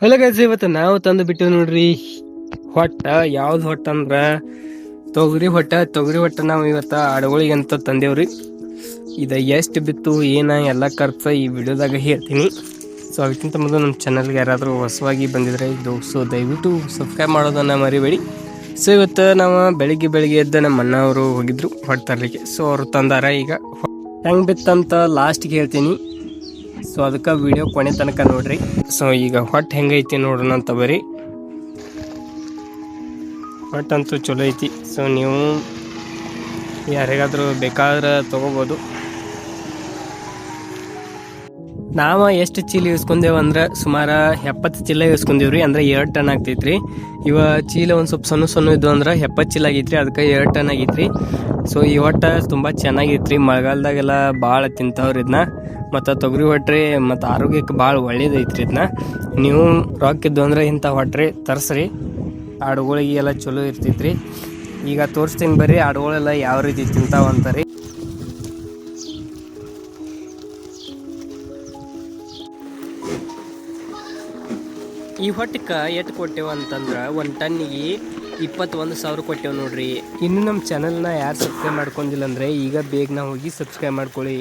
ಹೊಲ ಗೈಸ್ ಇವತ್ತು ನಾವು ತಂದು ಬಿಟ್ಟು ನೋಡ್ರಿ ಹೊಟ್ಟ ಯಾವ್ದು ಹೊಟ್ಟ ಅಂದ್ರ ತೊಗರಿ ಹೊಟ್ಟ ನಾವು ಇವತ್ತ ಆಡುಗಳಿಗೆ ಅಂತ ತಂದೇವ್ರಿ. ಇದು ಎಷ್ಟು ಬಿತ್ತು ಏನ ಎಲ್ಲ ಖರ್ಚು ಈ ವಿಡಿಯೋದಾಗ ಹೇಳ್ತೀನಿ. ಸೊ ಅದಕ್ಕಿಂತ ಮೊದಲು ನಮ್ಮ ಚಾನಲ್ಗೆ ಯಾರಾದರೂ ಹೊಸವಾಗಿ ಬಂದಿದ್ರೆ ಇದು ದಯವಿಟ್ಟು ಸಬ್ಸ್ಕ್ರೈಬ್ ಮಾಡೋದನ್ನು ಮರಿಬೇಡಿ. ಸೊ ಇವತ್ತು ನಾವು ಬೆಳಿಗ್ಗೆ ಎದ್ದು ನಮ್ಮ ಅಣ್ಣ ಅವರು ಹೋಗಿದ್ರು ಹೊಟ್ಟ ತರಲಿಕ್ಕೆ. ಸೊ ಅವರು ತಂದಾರ. ಈಗ ಹೆಂಗೆ ಬಿತ್ತಂತ ಲಾಸ್ಟ್ಗೆ ಹೇಳ್ತೀನಿ. ಸೊ ಅದಕ್ಕೆ ವಿಡಿಯೋ ಕೊನೆ ತನಕ ನೋಡ್ರಿ. ಸೊ ಈಗ ಹೊಟ್ಟೆ ಹೆಂಗೈತಿ ನೋಡೋಣ ಅಂತ ಬರೀ. ಹೊಟ್ಟಂತೂ ಚಲೋ ಐತಿ. ಸೊ ನೀವು ಯಾರಿಗಾದ್ರೂ ಬೇಕಾದ್ರೆ ತೊಗೋಬೋದು. ನಾವು ಎಷ್ಟು ಚೀಲ ಇಸ್ಕೊಂಡೇವು ಅಂದ್ರೆ ಸುಮಾರು 70 ಚೀಲ ಇಸ್ಕೊಂಡೇವ್ರಿ. ಅಂದ್ರೆ 2 ಟನ್ ಆಗ್ತೈತ್ರಿ. ಇವ ಚೀಲ ಒಂದು ಸ್ವಲ್ಪ ಸಣ್ಣ ಇದ್ದು ಅಂದ್ರೆ 70 ಚೀಲ ಆಗೈತ್ರಿ. ಅದಕ್ಕೆ 2 ಟನ್ ಆಗೈತ್ರಿ. ಸೊ ಈ ಹೊಟ್ಟ ತುಂಬ ಚೆನ್ನಾಗೈತ್ರಿ. ಮಳೆಗಾಲದಾಗೆಲ್ಲ ಭಾಳ ತಿಂತಾವ್ರಿ ಇದನ್ನ. ಮತ್ತು ತೊಗರಿ ಹೊಟ್ರಿ ಮತ್ತು ಆರೋಗ್ಯಕ್ಕೆ ಭಾಳ ಒಳ್ಳೇದೈತ್ರಿ ಇದನ್ನ. ನೀವು ರೊಕ್ಕಿದ್ದು ಅಂದ್ರೆ ಇಂಥ ಹೊಟ್ರಿ ತರಿಸ್ರಿ. ಆಡುಗಳಿಗೆ ಎಲ್ಲ ಚಲೋ ಇರ್ತೈತ್ರಿ. ಈಗ ತೋರಿಸ್ತೀನಿ ಬರ್ರಿ ಆಡುಗಳೆಲ್ಲ ಯಾವ ರೀತಿ ತಿಂತಾವಂತಾರೆ. ಈ ಹೊಟ್ಟಕ್ಕೆ ಎಷ್ಟು ಕೊಟ್ಟೆವು ಅಂತಂದ್ರೆ 1 ಟನ್ನಿಗೆ 21,000 ಕೊಟ್ಟೆವು ನೋಡ್ರಿ. ಇನ್ನು ನಮ್ಮ ಚಾನಲ್ನ ಯಾರು ಸಬ್ಸ್ಕ್ರೈಬ್ ಮಾಡ್ಕೊಂಡಿಲ್ಲ ಅಂದರೆ ಈಗ ಬೇಗ ಹೋಗಿ ಸಬ್ಸ್ಕ್ರೈಬ್ ಮಾಡ್ಕೊಳ್ಳಿ.